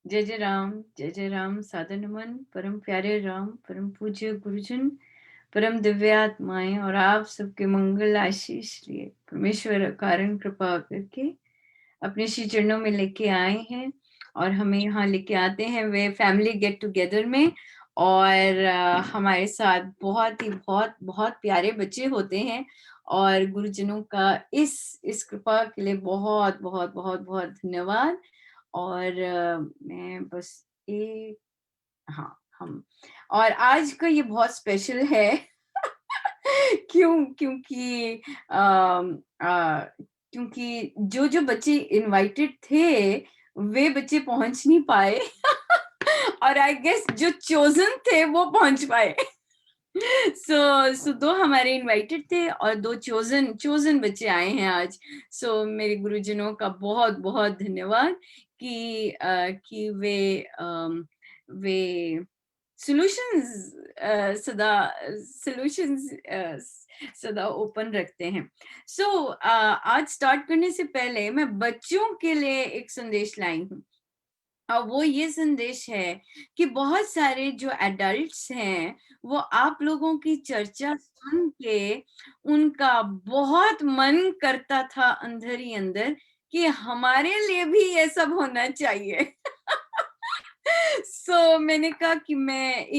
जय जय राम सादर नमन परम प्यारे राम परम पूज्य गुरुजन परम दिव्यात्माएं और आप सबके मंगल आशीष लिए परमेश्वर कारण कृपा करके अपने श्री चरणों में लेके आए हैं और हमें यहाँ लेके आते हैं वे फैमिली गेट टुगेदर में। और हमारे साथ बहुत बहुत प्यारे बच्चे होते हैं और गुरुजनों का इस कृपा के लिए बहुत बहुत बहुत बहुत धन्यवाद। और मैं बस एक हाँ हम और आज का ये बहुत स्पेशल है क्योंकि क्योंकि जो बच्चे इनवाइटेड थे वे बच्चे पहुंच नहीं पाए और आई गेस जो चोजन थे वो पहुंच पाए। सो दो हमारे इनवाइटेड थे और दो चोजन बच्चे आए हैं आज। मेरे गुरुजनों का बहुत बहुत धन्यवाद कि वे सॉल्यूशंस सदा ओपन रखते हैं। आज स्टार्ट करने से पहले मैं बच्चों के लिए एक संदेश लाई हूँ और वो ये संदेश है कि बहुत सारे जो एडल्ट्स हैं वो आप लोगों की चर्चा सुन के उनका बहुत मन करता था अंदर ही अंदर कि हमारे लिए भी ये सब होना चाहिए। मैंने कहा कि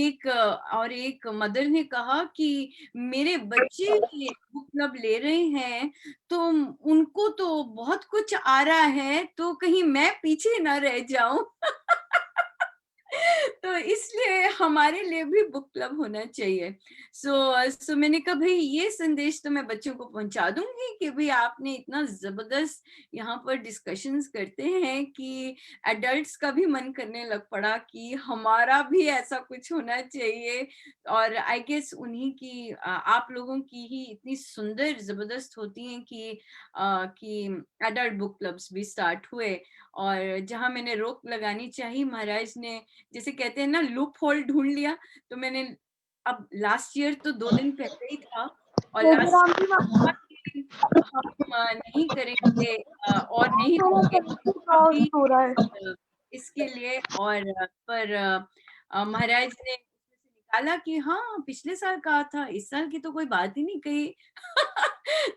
एक मदर ने कहा कि मेरे बच्चे ये बुक क्लब ले रहे हैं तो उनको तो बहुत कुछ आ रहा है तो कहीं मैं पीछे ना रह जाऊं। तो इसलिए हमारे लिए भी बुक क्लब होना चाहिए। सो मैंने कहा भाई ये संदेश तो मैं बच्चों को पहुंचा दूंगी कि भाई आपने इतना जबरदस्त यहाँ पर डिस्कशंस करते हैं कि एडल्ट्स का भी मन करने लग पड़ा कि हमारा भी ऐसा कुछ होना चाहिए। और आई गेस उन्हीं की आप लोगों की ही इतनी सुंदर जबरदस्त होती हैं कि एडल्ट बुक क्लब्स भी स्टार्ट हुए। और जहां मैंने रोक लगानी चाहिए महाराज ने जैसे कहते हैं ना लूप होल ढूंढ लिया। तो मैंने अब लास्ट ईयर तो 2 दिन पहले ही था और लास्ट हम नहीं करेंगे और नहीं होंगे अभी इसके लिए। और पर महाराज ने निकाला कि हाँ पिछले साल कहा था इस साल की तो कोई बात ही नहीं कही।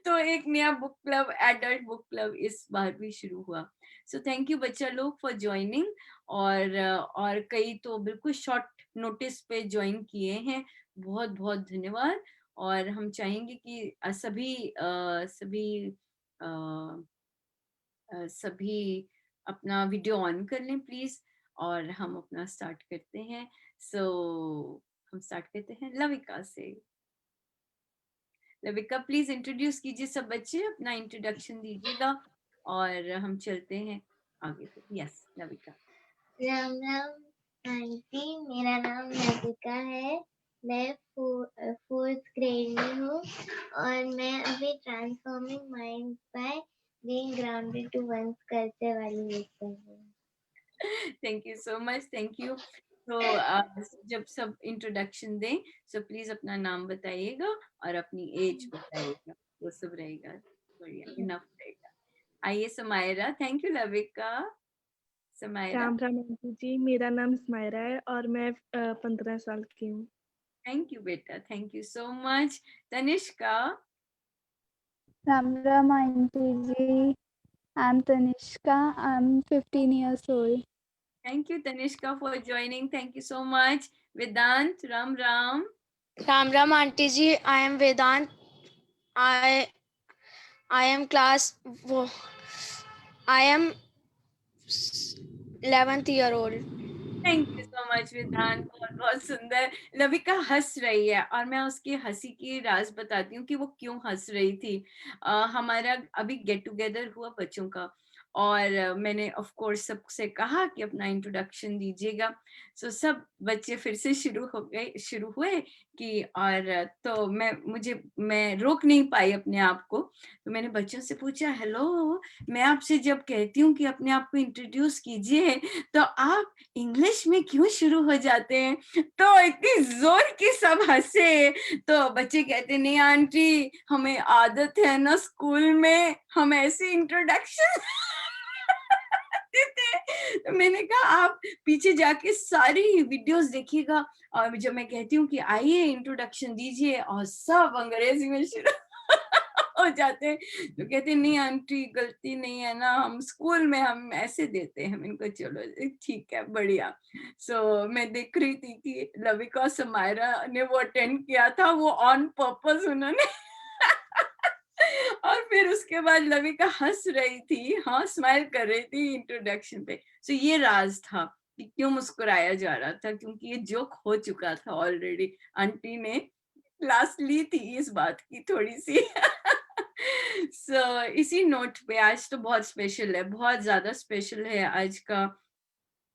तो एक नया book club adult book club इस बार भी शुरू हुआ। थैंक यू बच्चा लोग फॉर ज्वाइनिंग। और कई तो बिल्कुल शॉर्ट नोटिस पे ज्वाइन किए हैं। बहुत बहुत धन्यवाद। और हम चाहेंगे कि सभी अपना वीडियो ऑन कर लें प्लीज। और हम अपना स्टार्ट करते हैं। हम स्टार्ट करते हैं लविका से। लविका प्लीज इंट्रोड्यूस कीजिए, सब बच्चे अपना इंट्रोडक्शन दीजिएगा और हम चलते हैं आगे पे। यस लविका। राम राम आंटी, मेरा नाम लविका है। मैं 4th ग्रेड में हूँ और मैं अभी transforming mind by being grounded to once करते वाली हूँ। Thank you so much. Thank you. तो जब सब इंट्रोडक्शन दें प्लीज अपना नाम बताइएगा और अपनी एज बताइएगा। वो सब रहेगा बढ़िया इनफ रहेगा। आइए Samaira. Thank you Lavika. Samaira. Ram Ram aunty ji, मेरा नाम स्मायरा है और मैं 15 साल की हूँ। थैंक यू बेटा। Thank you so much. Tanishka. Ram Ram Aunty ji, I'm Tanishka. I'm 15 years old. Thank you Tanishka for joining. Thank you so much. Vedant. Ram Ram. Ram Ram Aunty ji, I am Vedant. I am I am 11th year old. Thank you so much विधान। बहुत बहुत सुंदर। लविका हंस रही है और मैं उसकी हंसी की राज बताती हूँ कि वो क्यों हंस रही थी। हमारा अभी गेट टुगेदर हुआ बच्चों का और मैंने ऑफ कोर्स सबसे कहा कि अपना इंट्रोडक्शन दीजिएगा। सब बच्चे फिर से शुरू हुए कि और तो मैं रोक नहीं पाई अपने आप को। तो मैंने बच्चों से पूछा हेलो मैं आपसे जब कहती हूँ कि अपने आप को इंट्रोड्यूस कीजिए तो आप इंग्लिश में क्यों शुरू हो जाते हैं। तो इतनी जोर की सब हंसे। तो बच्चे कहते नहीं आंटी हमें आदत है ना स्कूल में हम ऐसे इंट्रोडक्शन देते तो मैंने कहा आप पीछे जाके सारी वीडियोस देखिएगा, और जब मैं कहती हूँ कि आइए इंट्रोडक्शन दीजिए, और सब अंग्रेजी में शुरू हो जाते हैं। तो कहते हैं नहीं आंटी गलती नहीं है ना, हम स्कूल में हम ऐसे देते हैं। मैंने कहा चलो ठीक है बढ़िया। सो मैं देख रही थी कि लविका समायरा ने वो अटेंड किया था, वो ऑन पर्पस उन्होंने और फिर उसके बाद लविका हंस रही थी, हाँ स्माइल कर रही थी इंट्रोडक्शन पे। सो ये राज था कि क्यों मुस्कुराया जा रहा था, क्योंकि ये जोक हो चुका था ऑलरेडी। आंटी ने क्लास ली थी इस बात की थोड़ी सी। सो इसी नोट पे आज तो बहुत स्पेशल है, बहुत ज्यादा स्पेशल है आज का।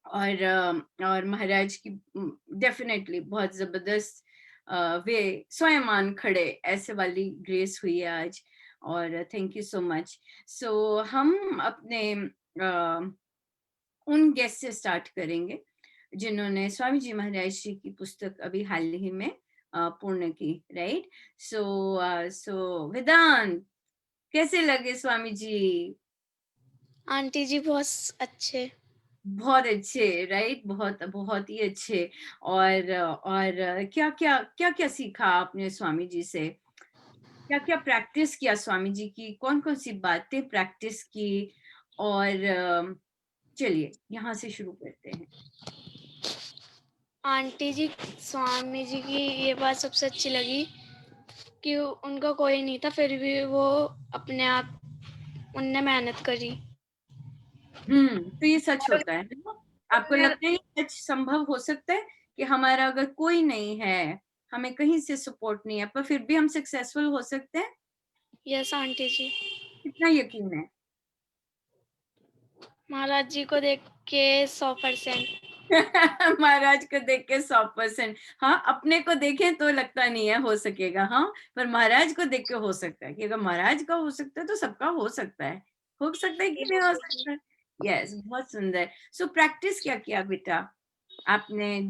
और महाराज की डेफिनेटली बहुत जबरदस्त वे स्वयं आन खड़े ऐसे वाली ग्रेस हुई है आज। और थैंक यू सो मच। सो हम अपने उन गेस्ट से स्टार्ट करेंगे जिन्होंने स्वामी जी महाराज जी की पुस्तक अभी हाल ही में पूर्ण की, राइट। सो वेदांत, कैसे लगे स्वामी जी? आंटी जी बहुत अच्छे। बहुत अच्छे, राइट, बहुत बहुत ही अच्छे। और क्या क्या क्या क्या सीखा आपने स्वामी जी से? क्या क्या प्रैक्टिस किया स्वामी जी की? कौन कौन सी बातें प्रैक्टिस की? और चलिए यहाँ से शुरू करते हैं। आंटी जी, स्वामी जी की ये बात सबसे अच्छी लगी कि उनका कोई नहीं था, फिर भी वो अपने आप उनने मेहनत करी। तो ये सच होता है ना? आपको लगता है ये सच संभव हो सकता है कि हमारा अगर कोई नहीं है, हमें कहीं से सपोर्ट नहीं है, पर फिर भी हम सक्सेसफुल हो सकते हैं? यस आंटी जी। कितना यकीन है? महाराज जी को देख के 100%। महाराज को देख के 100%। हाँ, अपने को देखें तो लगता नहीं है हो सकेगा, हाँ, पर महाराज को देख के हो सकता है कि अगर महाराज का हो सकता है तो सबका हो सकता है। हो सकता है कि नहीं हो सकता है? यस, बहुत सुंदर। सो प्रैक्टिस क्या किया बेटा आपने?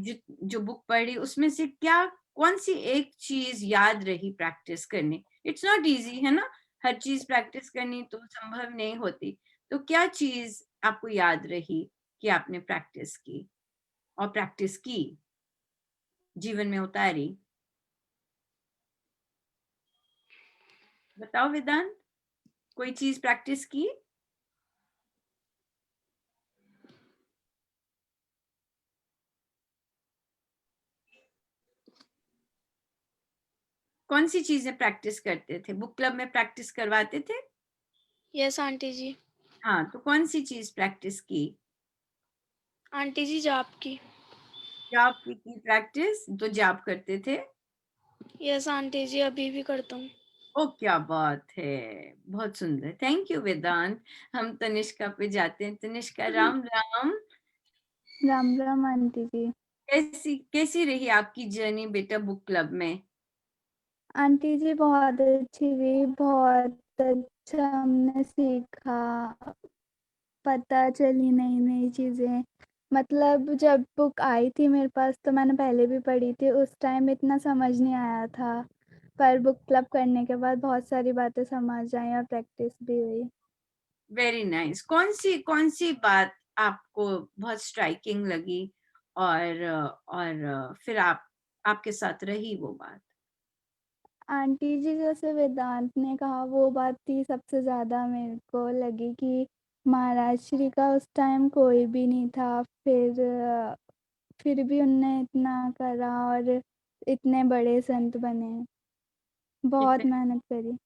जो बुक पढ़ी उसमें से क्या, कौन सी एक चीज याद रही प्रैक्टिस करनी? इट्स नॉट इजी है ना, हर चीज प्रैक्टिस करनी तो संभव नहीं होती। तो क्या चीज आपको याद रही कि आपने प्रैक्टिस की और प्रैक्टिस की, जीवन में उतारी? बताओ वेदांत, कोई चीज प्रैक्टिस की? कौन सी चीजें प्रैक्टिस करते थे? बुक क्लब में प्रैक्टिस करवाते थे? यस आंटी जी। हाँ, तो कौन सी चीज प्रैक्टिस की? आंटी जी जाप की। जाप की प्रैक्टिस? तो जाप करते थे? यस आंटी जी, अभी भी करता हूँ। ओ क्या बात है, बहुत सुंदर, थैंक यू वेदांत। हम तनिष्का पे जाते हैं। तनिष्का, राम राम। राम राम आंटी जी। कैसी कैसी रही आपकी जर्नी बेटा बुक क्लब में? आंटी जी बहुत अच्छी रही, बहुत अच्छा हमने सीखा, पता चली नई नई चीज़ें। मतलब जब बुक आई थी मेरे पास तो मैंने पहले भी पढ़ी थी, उस टाइम इतना समझ नहीं आया था, पर बुक क्लब करने के बाद बहुत सारी बातें समझ आई और प्रैक्टिस भी हुई। Very nice. कौन सी बात आपको बहुत स्ट्राइकिंग लगी, और फिर आपके साथ रही वो बात? आंटी जी जैसे वेदांत ने कहा वो बात थी सबसे ज़्यादा मेरे को लगी कि महाराज श्री का उस टाइम कोई भी नहीं था, फिर भी उनने इतना करा और इतने बड़े संत बने, बहुत कितने मेहनत करी।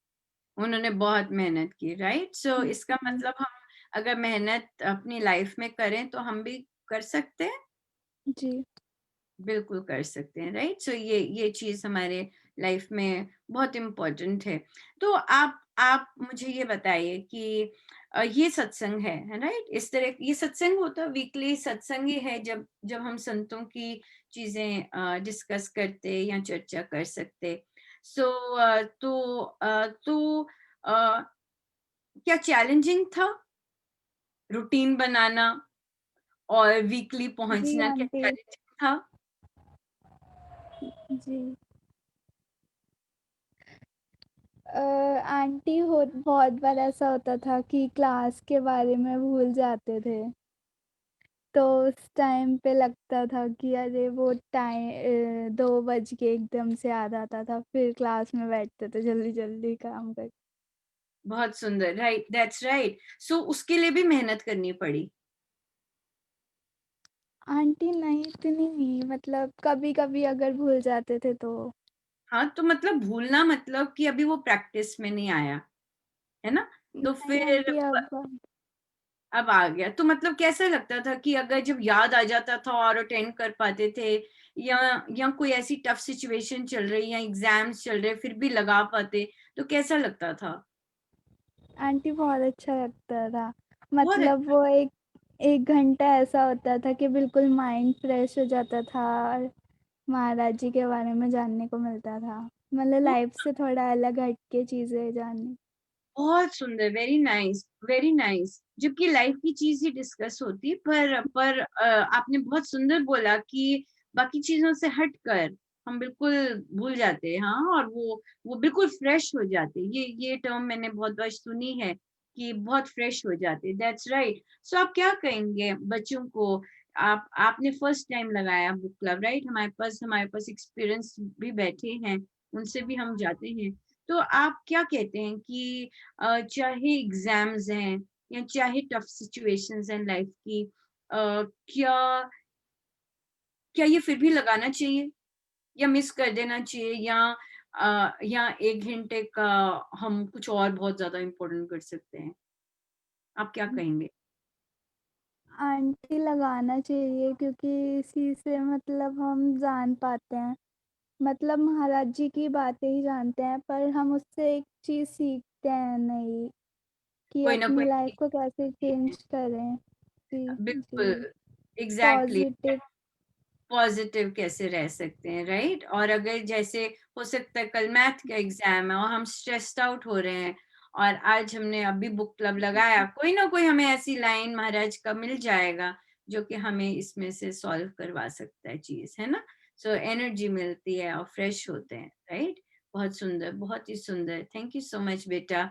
उन्होंने बहुत मेहनत की, राइट। सो इसका हम्म, मतलब हम अगर मेहनत अपनी लाइफ में करें तो हम भी कर सकते हैं, जी। बिल्कुल कर सकते हैं, राइट। सो ये चीज हमारे लाइफ में बहुत इम्पोर्टेंट है। तो आप मुझे ये बताइए कि ये सत्संग है राइट, इस तरह ये सत्संग होता है, वीकली सत्संग ही है जब जब हम संतों की चीजें डिस्कस करते या चर्चा कर सकते। सो तो अ, क्या चैलेंजिंग था रूटीन बनाना और वीकली जी पहुंचना, क्या आंटी। चैलेंजिंग था? जी। आंटी हो बहुत बार ऐसा होता था कि क्लास के बारे में भूल जाते थे। तो उस टाइम पे लगता था कि अरे वो टाइम 2 बज के एकदम से याद आता था, फिर क्लास में बैठते थे जल्दी-जल्दी काम कर। बहुत सुंदर, राइट, दैट्स राइट। सो उसके लिए भी मेहनत करनी पड़ी। आंटी नहीं, इतनी नहीं, मतलब कभी-कभी अगर भूल जाते थे तो। हाँ, तो मतलब भूलना मतलब कि अभी वो प्रैक्टिस में नहीं आया, है ना? तो नहीं फिर आंटी अब आ गया, तो मतलब कैसा लगता था कि अगर जब याद आ जाता था और अटेंड कर पाते थे, या कोई ऐसी टफ सिचुएशन चल रही या एग्जाम्स चल रहे फिर भी लगा पाते, तो कैसा लगता था? आंटी बहुत अच्छा लगता था। बहुत मतलब अच्छा। वो एक 1 घंटा ऐसा होता था कि बिल्कुल माइंड फ्रेश हो जाता था और महाराज जी के बारे में जानने को मिलता था। मतलब लाइफ से थोड़ा अलग हट के चीज़ें जानने। बहुत सुंदर, वेरी नाइस, वेरी नाइस। जबकि लाइफ की चीज ही डिस्कस होती, पर आपने बहुत सुंदर बोला कि बाकी चीजों से हटकर हम बिल्कुल भूल जाते हैं, हाँ, और वो बिल्कुल फ्रेश हो जाते। ये टर्म मैंने बहुत बार सुनी है कि बहुत फ्रेश हो जाते। That's right. सो आप क्या कहेंगे बच्चों को? आपने फर्स्ट टाइम लगाया बुक क्लब, राइट? हमारे पास एक्सपीरियंस भी बैठे हैं, उनसे भी हम जाते हैं। तो आप क्या कहते हैं कि चाहे एग्जाम्स हैं या चाहे टफ सिचुएशंस हैं लाइफ की, क्या क्या ये फिर भी लगाना चाहिए या मिस कर देना चाहिए, या 1 घंटे का हम कुछ और बहुत ज्यादा इम्पोर्टेंट कर सकते हैं? आप क्या कहेंगे? आंटी लगाना चाहिए क्योंकि इसी से मतलब हम जान पाते हैं। मतलब महाराज जी की बातें ही जानते हैं पर हम उससे एक चीज़ सीखते हैं नई कि कोई ना अपनी कोई लाइफ चीज़ को कैसे सीखते चेंज करें। जी, हैं। बिल्कुल, जी। एग्जैक्टली। पॉजिटिव। पॉजिटिव कैसे रह सकते हैं, राइट? और अगर जैसे हो सकता है कल मैथ का एग्जाम है और हम स्ट्रेस्ड आउट हो रहे हैं, और आज हमने अभी बुक क्लब लगाया, कोई ना कोई हमें ऐसी लाइन महाराज का मिल जाएगा जो कि हमें इसमें से सॉल्व करवा सकता है चीज, है ना? सो एनर्जी मिलती है और फ्रेश होते हैं, राइट? बहुत सुंदर, बहुत ही सुंदर, थैंक यू सो मच बेटा।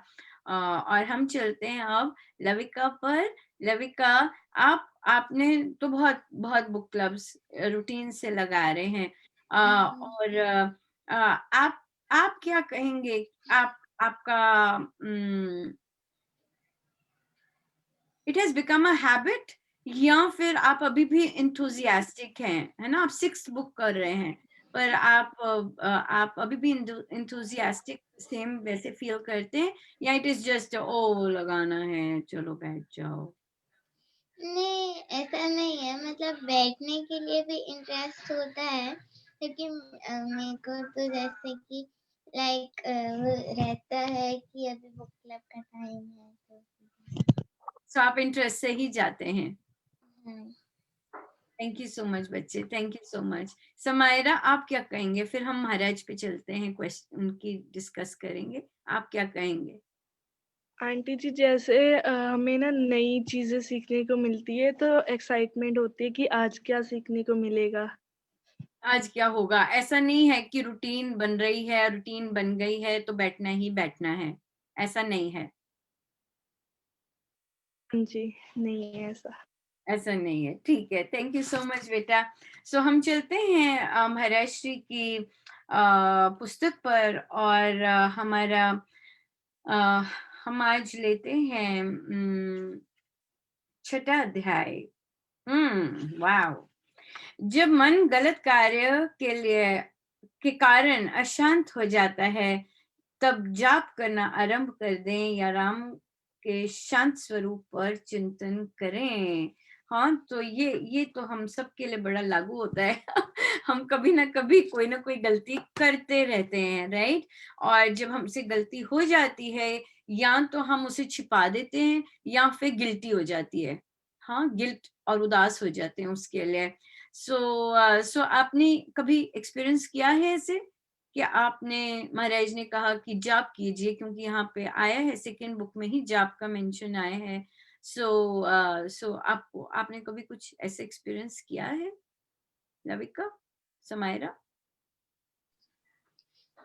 और हम चलते हैं अब लविका पर। लविका, आपने तो बहुत बहुत बुक क्लब्स रूटीन से लगा रहे हैं, और आप क्या कहेंगे? आपका it has become a habit, या फिर आप अभी भी इंथुजियास्टिक हैं, है ना? आप 6th बुक कर रहे हैं, पर आप अभी भी इंथुजियास्टिक सेम वैसे फील करते हैं, या इट इज जस्ट ओ लगाना है चलो बैठ जाओ? नहीं, ऐसा नहीं है, मतलब बैठने के लिए भी इंटरेस्ट होता है, लेकिन मेरे को तो जैसे कि लाइक वो रहता है कि अभी बुक क्लब का टाइम है तो सो आप इंटरेस्ट से ही जाते हैं। हाँ। थैंक यू सो मच बच्चे, thank you so much. Samaira, आप क्या कहेंगे? फिर हम महाराज पे चलते हैं, क्वेश्चन उनकी डिस्कस करेंगे। आप क्या कहेंगे? आंटी जी जैसे हमें ना नई चीजें सीखने को मिलती है तो एक्साइटमेंट होती है कि आज क्या सीखने को मिलेगा। आज क्या होगा? ऐसा नहीं है कि रूटीन बन रही है, रूटीन बन गई है तो बैठना ही बैठना है, ऐसा नहीं है। हाँ जी, नहीं है ऐसा। ऐसा नहीं है, ठीक है, थैंक यू सो मच बेटा। सो हम चलते हैं महाराज श्री की पुस्तक पर, और हमारा अ, हम आज लेते हैं 6ठा अध्याय। वाह। जब मन गलत कार्य के कारण अशांत हो जाता है, तब जाप करना आरंभ कर दें या राम के शांत स्वरूप पर चिंतन करें। हाँ, तो ये तो हम सब के लिए बड़ा लागू होता है। हम कभी ना कोई गलती करते रहते हैं, राइट? और जब हमसे गलती हो जाती है, या तो हम उसे छिपा देते हैं या फिर गिल्टी हो जाती है। हाँ, गिल्ट और उदास हो जाते हैं उसके लिए। सो आपने कभी एक्सपीरियंस किया है ऐसे कि आपने, महाराज ने कहा कि जाप कीजिए, क्योंकि यहाँ पे आया है 2nd बुक में ही जाप का मेंशन आया है। सो आपने कभी कुछ ऐसे एक्सपीरियंस किया है, लविका, समायरा?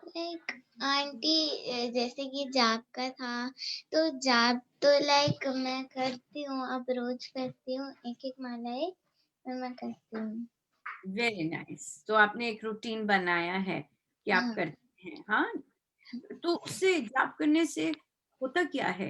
लाइक आंटी जैसे कि जाप का था, तो जाप तो लाइक मैं करती हूँ, अब रोज करती हूँ एक एक मालाएं। फिर मैं करती हूँ। Very nice. तो आपने एक रूटीन बनाया है कि आप हाँ। करते हैं। हाँ, तो उससे जाप करने से होता क्या है?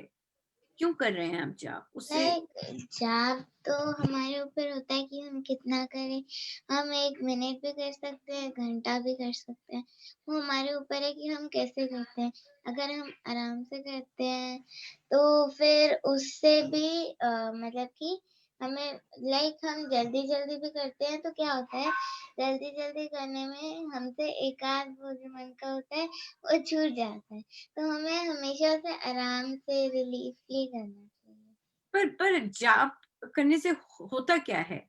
क्यों कर रहे हैं आप जाप? उससे लाइक जाप तो हमारे ऊपर होता है कि हम कितना करें। हम 1 मिनट भी कर सकते हैं, घंटा भी कर सकते हैं। वो हमारे ऊपर है कि हम कैसे करते हैं। अगर हम आराम से करते हैं तो फिर उससे भी मतलब कि हमें लाइक हम जल्दी-जल्दी भी करते हैं तो क्या होता है, जल्दी-जल्दी करने में हमसे एक आध वो जो मन का होता है वो छूट जाता है। तो हमें हमेशा उसे आराम से रिलीफली करना चाहिए। पर जाप करने से होता क्या है?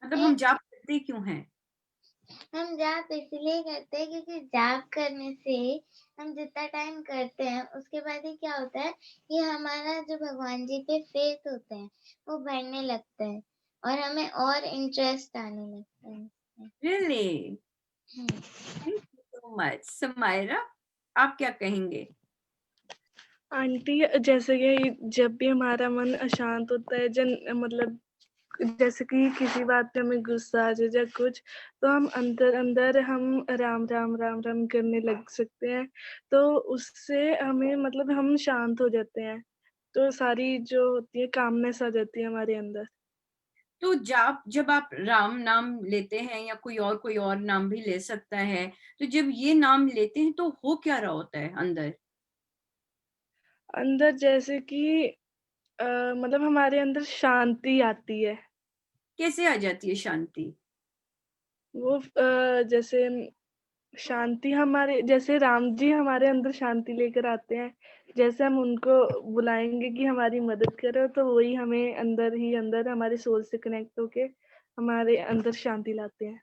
मतलब हम एक जाप करते क्यों हैं? हम जाप इसलिए करते हैं क्योंकि जाप करने से हम जितना टाइम करते हैं उसके बाद ही क्या होता है कि हमारा जो भगवान जी पे फेथ होता है वो बढ़ने लगता है और हमें और इंटरेस्ट आने लगता है इसमें। Really? Hmm. Thank you so much. Samaira, आप क्या कहेंगे? आंटी, जैसे कि जब भी हमारा मन अशांत होता है, मतलब जैसे कि किसी बात पे हमें गुस्सा आ जाए या कुछ, तो हम अंदर अंदर हम राम राम राम राम करने लग सकते हैं। तो उससे हमें मतलब हम शांत हो जाते हैं, तो सारी जो होती है कामनेस आ जाती है हमारे अंदर। तो जाप जब आप राम नाम लेते हैं या कोई और नाम भी ले सकता है, तो जब ये नाम लेते हैं तो हो क्या रहा होता है अंदर? अंदर जैसे कि मतलब हमारे अंदर शांति आती है। कैसे आ जाती है शांति? वो जैसे शांति हमारे, जैसे राम जी हमारे अंदर शांति लेकर आते हैं, जैसे हम उनको बुलाएंगे कि हमारी मदद करो, तो वही हमें अंदर ही अंदर हमारे सोल से कनेक्ट होके हमारे अंदर शांति लाते हैं।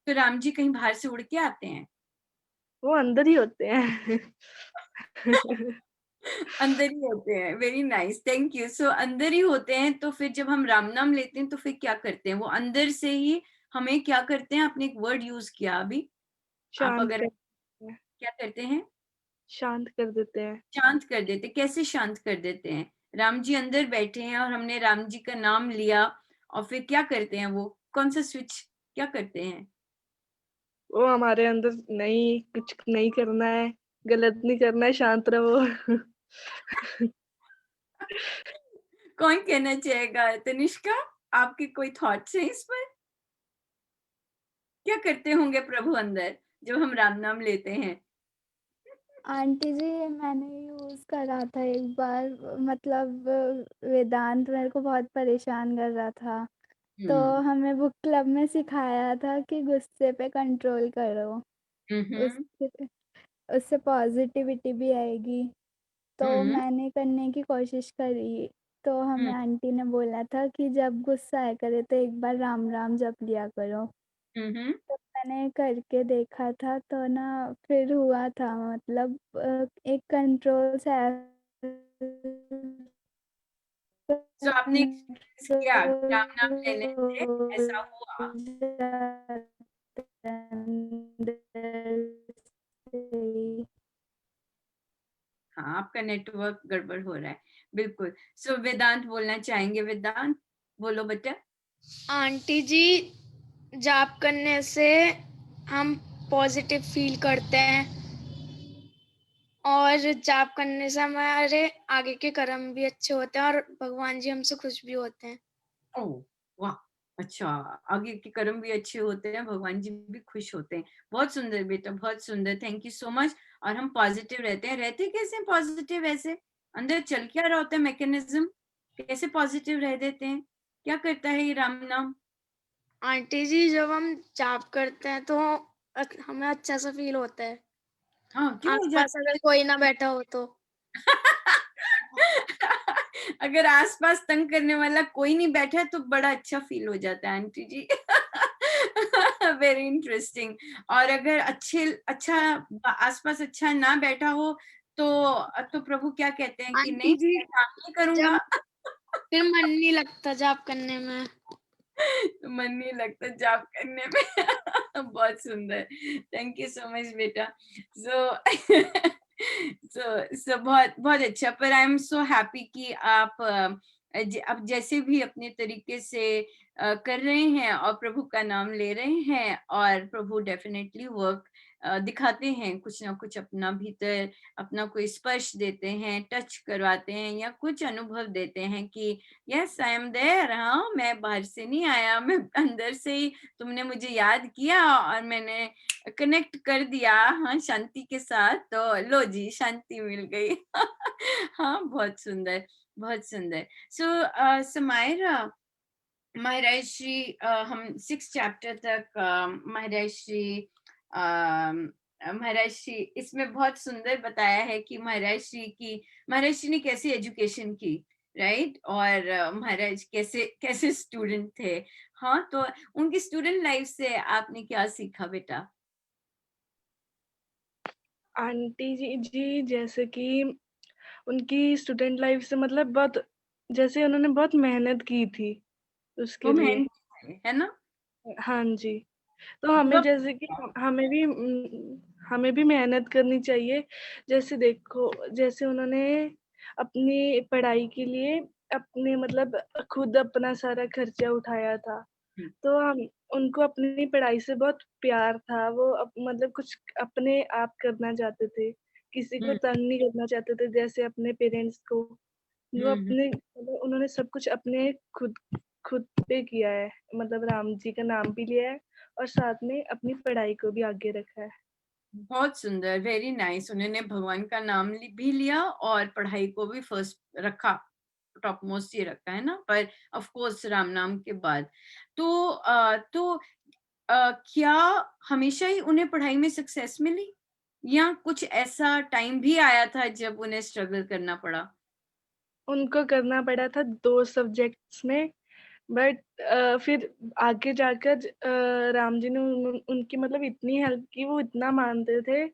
तो राम जी कहीं बाहर से उड़ के आते हैं? वो अंदर ही होते हैं। अंदर ही होते हैं। Very nice, thank you. So अंदर ही होते हैं, तो फिर जब हम राम नाम लेते हैं तो फिर क्या करते हैं? वो अंदर से ही हमें क्या करते हैं? आपने एक वर्ड यूज किया अभी, आप शांत अगर कर हैं, क्या करते हैं? शांत कर देते हैं। शांत कर देते। कैसे शांत कर देते हैं? राम जी अंदर बैठे हैं और हमने राम जी का नाम लिया, और फिर क्या करते हैं? वो कौन सा स्विच क्या करते हैं? वो हमारे अंदर नहीं, कुछ नहीं करना है, गलत नहीं करना है, शांत रहो। कौन कहना चाहेगा? तनिष्का, आपके कोई थॉट्स हैं इस पर? क्या करते होंगे प्रभु अंदर जब हम राम नाम लेते हैं? आंटी जी, मैंने यूज़ करा था एक बार, मतलब वेदांत मेरे को बहुत परेशान कर रहा था, तो हम्म। हमें बुक क्लब में सिखाया था कि गुस्से पे कंट्रोल करो, हम्म। उससे उससे पॉजिटिविटी भी आएगी। तो हम्म। मैंने करने की कोशिश करी, तो हमें हम्म। आंटी ने बोला था कि जब गुस्सा आया करे तो एक बार राम राम जप लिया करो। हम्म। तो मैंने करके देखा था तो ना फिर हुआ था, मतलब एक कंट्रोल सा सो आपने एक्सपीरियंस किया कि राम नाम लेने से ऐसा हुआ? हाँ, आपका नेटवर्क गड़बड़ हो रहा है। बिल्कुल। सो वेदांत बोलना चाहेंगे। वेदांत, बोलो बेटा। आंटी जी, जाप करने से हम पॉजिटिव फील करते हैं और जाप करने से हमारे आगे के कर्म भी अच्छे होते हैं और भगवान जी हमसे खुश भी होते हैं। ओह वाह! अच्छा, आगे के कर्म भी अच्छे होते हैं, भगवान जी भी खुश होते हैं। बहुत सुंदर बेटा, बहुत सुंदर, थैंक यू सो मच। और हम पॉजिटिव रहते हैं। रहते कैसे हैं पॉजिटिव ऐसे? अंदर चल क्या रहा होता है मैकेनिज्म? कैसे पॉजिटिव रह देते हैं? क्या करता है ये राम नाम? आंटी जी, जब हम जाप करते हैं तो हमें अच्छा सा फील होता है, हाँ, क्यों हो आसपास जाता अगर कोई ना बैठा हो तो। अगर आसपास तंग करने वाला कोई नहीं बैठा तो बड़ा अच्छा फील हो जाता है आंटी जी। Very interesting. और अगर अच्छा आसपास अच्छा ना बैठा हो तो प्रभु क्या कहते हैं कि आंटी नहीं, जी, मैं काम नहीं जब करूंगा। फिर मन नहीं लगता जाप करने में। मन नहीं लगता जाप करने में। बहुत सुंदर, थैंक यू सो मच बेटा। सो सो बहुत बहुत अच्छा। पर आई एम सो हैप्पी कि आप अब जैसे भी अपने तरीके से कर रहे हैं और प्रभु का नाम ले रहे हैं, और प्रभु डेफिनेटली वर्क दिखाते हैं, कुछ ना कुछ अपना भीतर अपना कोई स्पर्श देते हैं, टच करवाते हैं, या कुछ अनुभव देते हैं कि यस आई एम देयर, हाँ मैं बाहर से नहीं आया, मैं अंदर से ही, तुमने मुझे याद किया और मैंने कनेक्ट कर दिया, हाँ शांति के साथ, तो लो जी शांति मिल गई। हाँ बहुत सुंदर, बहुत सुंदर। सो समायरा, महाराज श्री हम 6 चैप्टर तक महाराज श्री इसमें बहुत सुंदर बताया है कि महाराज श्री ने कैसे एजुकेशन की, राइट, और महाराज कैसे कैसे स्टूडेंट थे। हाँ, तो उनकी स्टूडेंट लाइफ से आपने क्या सीखा बेटा? आंटी जी जैसे कि उनकी स्टूडेंट लाइफ से मतलब बहुत, जैसे उन्होंने बहुत मेहनत की थी उसके वो लिए। मेहनत है ना? हाँ जी, तो हमें जैसे कि हमें भी मेहनत करनी चाहिए। जैसे देखो, जैसे उन्होंने अपनी पढ़ाई के लिए अपने मतलब खुद अपना सारा खर्चा उठाया था, तो हम उनको अपनी पढ़ाई से बहुत प्यार था। वो मतलब कुछ अपने आप करना चाहते थे, किसी को हम्म, तंग नहीं करना चाहते थे, जैसे अपने पेरेंट्स को। वो हम्म, अपने मतलब उन्होंने सब कुछ अपने खुद खुद पे किया है, मतलब राम जी का नाम भी लिया है और साथ में अपनी पढ़ाई को भी आगे रखा है। बहुत सुंदर, वेरी नाइस। उन्होंने भगवान का नाम भी लिया और पढ़ाई को भी फर्स्ट रखा, टॉप मोस्ट ही रखा है ना, पर ऑफ कोर्स राम नाम के बाद। तो क्या हमेशा ही उन्हें पढ़ाई में सक्सेस मिली, या कुछ ऐसा टाइम भी आया था जब उन्हें स्ट्रगल करना पड़ा? उनको करना पड़ा था 2 सब्जेक्ट्स में, बट फिर आगे जाकर राम जी ने उनकी मतलब इतनी हेल्प की, वो इतना मानते थे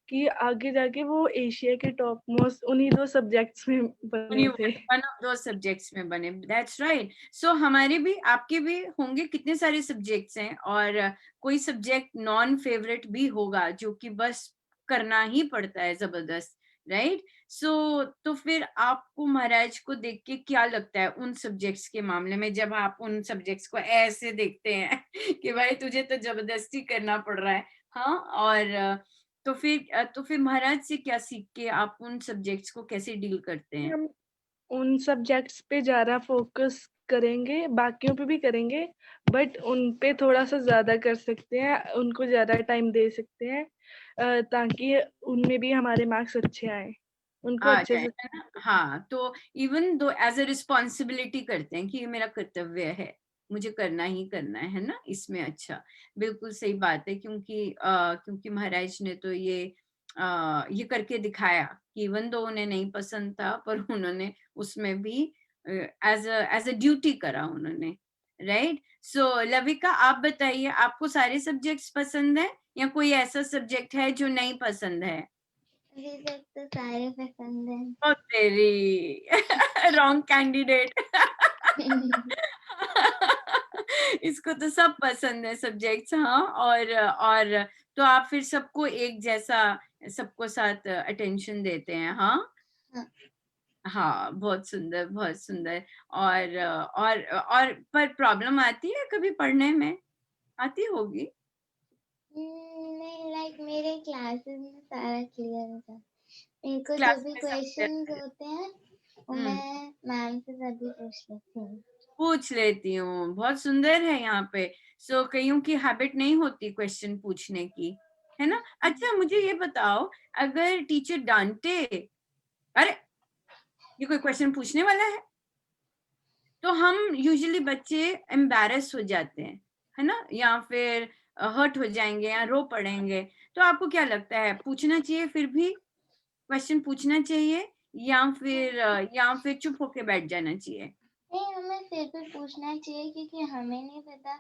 कि आगे जाके वो एशिया के टॉप मोस्ट उन्हीं 2 सब्जेक्ट्स में उन्हीं बने थे। वन ऑफ दो सब्जेक्ट्स में बने, दैट्स राइट। सो हमारे भी आपके भी होंगे कितने सारे सब्जेक्ट्स हैं, और कोई सब्जेक्ट नॉन फेवरेट भी होगा जो कि बस करना ही पड़ता है जबरदस्त, राइट? सो तो फिर आपको महाराज को देख के क्या लगता है उन सब्जेक्ट्स के मामले में, जब आप उन सब्जेक्ट्स को ऐसे देखते हैं कि भाई तुझे तो जबरदस्ती करना पड़ रहा है, हाँ, और तो फिर महाराज से क्या सीख के आप उन सब्जेक्ट्स को कैसे डील करते हैं? हम उन सब्जेक्ट्स पे ज़्यादा फोकस करेंगे, बाकियों पे भी करेंगे, बट उन पे थोड़ा-सा ज़्यादा कर सकते हैं, उनको ज़्यादा टाइम दे सकते हैं, ताकि उनमें भी हमारे मार्क्स अच्छे आएँ, उनको आ अच्छे जाए, से। है ना? हाँ, तो even though as a responsibility करते हैं कि ये मेरा कर्तव्य है, मुझे करना ही करना है ना इसमें। अच्छा, बिल्कुल सही बात है, क्योंकि महाराज ने तो ये करके दिखाया कि इवन दो उन्हें नहीं पसंद था, पर उन्होंने उसमें भी एज अ ड्यूटी करा उन्होंने, राइट? सो लविका, आप बताइए, आपको सारे सब्जेक्ट्स पसंद है या कोई ऐसा सब्जेक्ट है जो नहीं पसंद है? अभी तक तो सारे पसंद हैं। ओ तेरी रॉन्ग कैंडिडेट। इसको तो सब पसंद है सब्जेक्ट्स, हाँ, और तो आप फिर सबको एक जैसा, सबको साथ अटेंशन देते हैं, हाँ? हाँ। हाँ, बहुत सुंदर, बहुत सुंदर। और पर प्रॉब्लम आती है कभी पढ़ने में? आती होगी। नहीं, लाइक मेरे क्लासेस में सारा क्लियर होता है। मेरे को जो क्लास भी में सब क्वेश्चंस होते हैं वो हम्म, मैं मैम से सभी पूछ लेती हूँ। पूछ लेती हूँ, बहुत सुंदर है यहाँ पे। सो कईयों की हैबिट नहीं होती क्वेश्चन पूछने की, है ना? अच्छा मुझे ये बताओ, अगर टीचर डांटे, अरे ये कोई क्वेश्चन पूछने वाला है, तो हम यूजुअली बच्चे एम्बैरस हो जाते हैं, है ना, या फिर हर्ट हो जाएंगे या रो पड़ेंगे। तो आपको क्या लगता है, पूछना चाहिए फिर भी, क्वेश्चन पूछना चाहिए, या फिर चुप होके बैठ जाना चाहिए? नहीं, हमें फिर भी पूछना चाहिए क्योंकि हमें नहीं पता,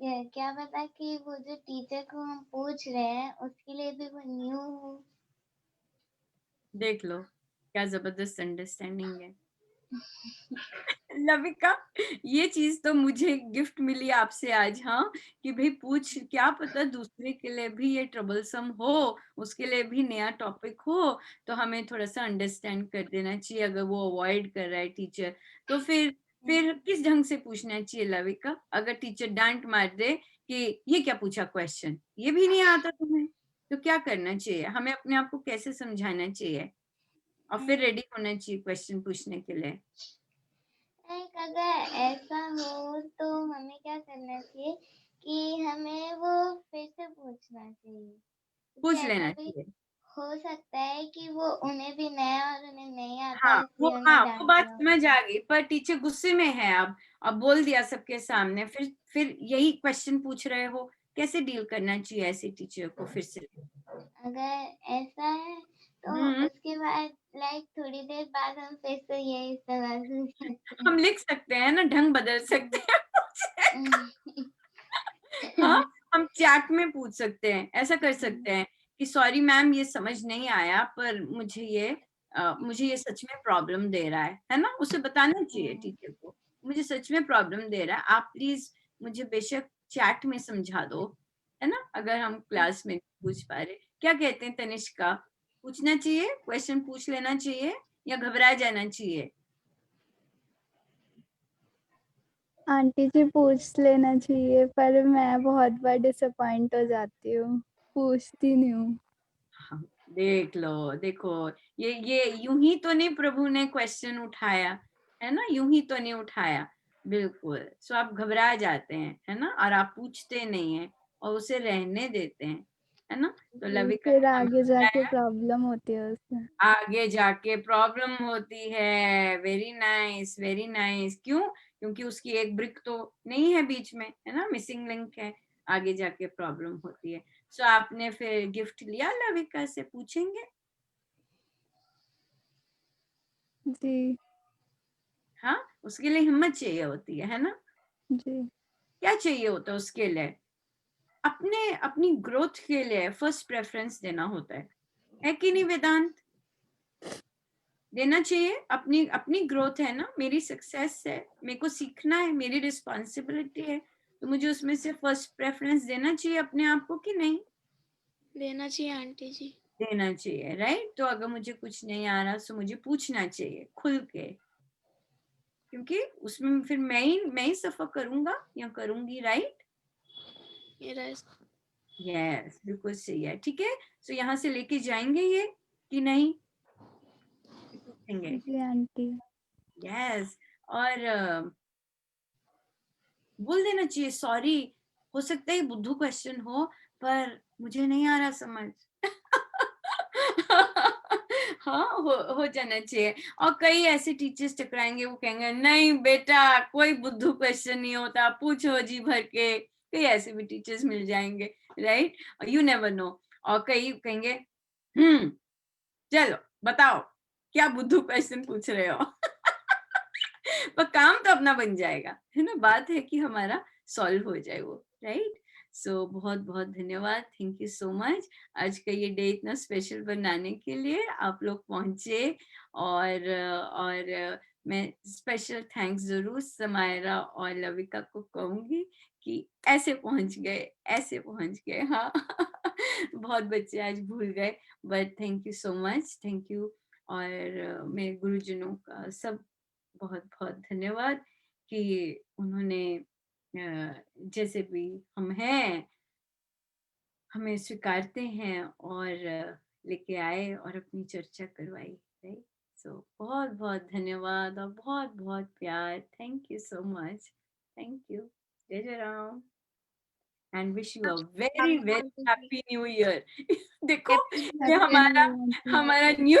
ये क्या पता कि वो जो टीचर को हम पूछ रहे हैं उसके लिए भी वो न्यू हो। देख लो क्या जबरदस्त अंडरस्टैंडिंग है। लविका, ये चीज तो मुझे गिफ्ट मिली आपसे आज, हाँ, कि भाई पूछ, क्या पता दूसरे के लिए भी ये ट्रबलसम हो, उसके लिए भी नया टॉपिक हो, तो हमें थोड़ा सा अंडरस्टैंड कर देना चाहिए अगर वो अवॉइड कर रहा है टीचर। तो फिर फिर किस ढंग से पूछना चाहिए लविका? अगर टीचर डांट मार दे कि ये क्या पूछा क्वेश्चन, ये भी नहीं आता तुम्हें, तो क्या करना चाहिए? हमें अपने आप को कैसे समझाना चाहिए और फिर रेडी होना चाहिए क्वेश्चन पूछने के लिए? लाइक अगर ऐसा हो तो हमें क्या करना चाहिए कि हमें वो फिर से पूछना चाहिए, क्योंकि पूछ ऐसा लेना भी चाहिए। हो सकता है कि वो उन्हें भी नया और उन्हें नहीं आता हाँ, इसलिए उन्हें वो बात डांट रहा समझ आ गई, पर टीचर गुस्से में है अब बोल दिया सबके सामने, फिर यही क्वेश्चन पूछ रहे हो, कैसे डील करना चाहिए ऐसे टीचर को फिर से? अगर ऐसा है तो हम्म, उसके बाद लाइक थोड़ी देर बाद हम फिर से यही सवाल पूछ सकते हम लिख सकते हैं ना, ढंग बदल सकते हैं हैं। हाँ, हम चैट में पूछ सकते हैं, ऐसा कर सकते हैं कि सॉरी मैम, ये समझ नहीं आया, पर मुझे ये सच में प्रॉब्लम दे रहा है ना? उसे बताना चाहिए टीचर को, मुझे सच में प्रॉब्लम दे रहा है, आप प्लीज मुझे बेशक चैट में समझा दो, है ना? अगर हम क्लास में नहीं पूछ पा रहे। क्या कहते हैं तनिष्का, पूछना चाहिए, क्वेश्चन पूछ लेना चाहिए या घबरा जाना चाहिए? आंटी जी पूछ लेना चाहिए, पर मैं बहुत बार डिसअपॉइंट हो जाती हूँ, पूछती नहीं हूँ। हाँ, देख लो, देखो, ये यूं ही तो नहीं प्रभु ने क्वेश्चन उठाया, है ना? यूं ही तो नहीं उठाया, बिल्कुल। सो आप घबरा जाते हैं, है ना? और आप पूछते नहीं हैं और उसे रहने देते हैं, है ना? तो लविका फिर ने हमें आगे जाके बताया, प्रॉब्लम होती है उसमें। आगे जाके प्रॉब्लम होती है। Very nice, very nice. क्यों? क्योंकि उसकी एक ब्रिक तो नहीं है बीच में, है ना? मिसिंग लिंक है, आगे जाके प्रॉब्लम होती है। सो आपने फिर गिफ्ट लिया लविका से, पूछेंगे? जी। हाँ, उसके लिए हिम्मत चाहिए होती है ना? जी। क्या चाहिए होता है उसके लिए? अपनी ग्रोथ के लिए फर्स्ट प्रेफरेंस देना होता है कि नहीं वेदांत? देना चाहिए। अपनी अपनी ग्रोथ है ना, मेरी सक्सेस है, मेरे को सीखना है, मेरी रिस्पॉन्सिबिलिटी है, तो मुझे उसमें से फर्स्ट प्रेफरेंस देना चाहिए अपने आप को कि नहीं? देना चाहिए आंटी जी। देना चाहिए, राइट? तो अगर मुझे कुछ नहीं आ रहा तो मुझे पूछना चाहिए खुल के, क्योंकि उसमें फिर मैं ही सफर करूंगा या करूंगी, राइट? ये रहा यस, बिल्कुल सही है। ठीक है, तो यहाँ से लेके जाएंगे ये कि नहीं? पूछेंगे। जी आंटी। यस, और बोल देना चाहिए सॉरी, हो सकता है बुद्धू क्वेश्चन हो, पर मुझे नहीं आ रहा समझ हाँ, हो जाना चाहिए। और कई ऐसे टीचर्स टकराएंगे, वो कहेंगे नहीं बेटा, कोई बुद्धू क्वेश्चन नहीं होता, पूछो जी भर के। कई ऐसे भी टीचर्स मिल जाएंगे, राइट? You never know. और कई कहेंगे चलो बताओ, क्या बुद्धू क्वेश्चन पूछ रहे हो पर काम तो अपना बन जाएगा, है ना? बात है कि हमारा सॉल्व हो जाए वो, राइट? सो बहुत बहुत धन्यवाद, थैंक यू सो मच। आज का ये डे इतना स्पेशल बनाने के लिए आप लोग पहुंचे, और मैं स्पेशल थैंक्स जरूर समायरा और लविका को कहूंगी कि ऐसे पहुंच गए, ऐसे पहुंच गए। हाँ बहुत बच्चे आज भूल गए, but thank you so much, thank you. और मेरे गुरुजनों का सब बहुत बहुत धन्यवाद कि उन्होंने जैसे भी हम हैं, हमें स्वीकारते हैं और लेके आए और अपनी चर्चा करवाई, राइट? सो बहुत बहुत धन्यवाद और बहुत बहुत प्यार, thank you so much, thank you. जय जय Ram, and wish you a very very happy new year देखो, ये हैप्पी न्यू हमारा ईयर आंटी। हमारा न्यू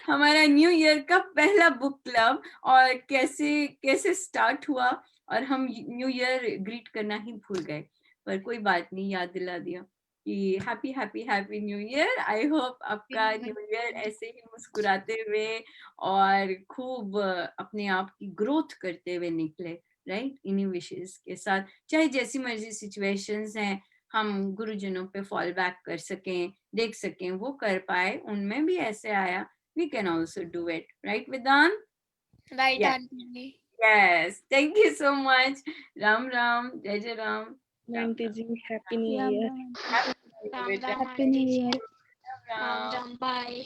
हमारा न्यू ईयर का पहला बुक क्लब, और कैसे कैसे स्टार्ट हुआ, और हम न्यू ईयर ग्रीट करना ही भूल गए। पर कोई बात नहीं, याद दिला दिया कि happy happy happy new year. I hope आपका न्यू ईयर ऐसे ही मुस्कुराते हुए और खूब अपने आप की ग्रोथ करते हुए निकले, राइट? इन्हीं विशेष के साथ, चाहे जैसी मर्जी सिचुएशंस हैं, हम गुरुजनों पे फॉल बैक कर सकें, देख सकें वो कर पाए, उनमें भी ऐसे आया, we can also do it, right Vedant? Right Yes, aunty ji. yes, thank you so much. Ram ram, jai jai ram, ram aunty ram. Ji happy new Ram year. Ram aunty. Happy New Ram Year, Ram beta. Happy aunty new ji. Year. Ram Ram ram. Ram bye.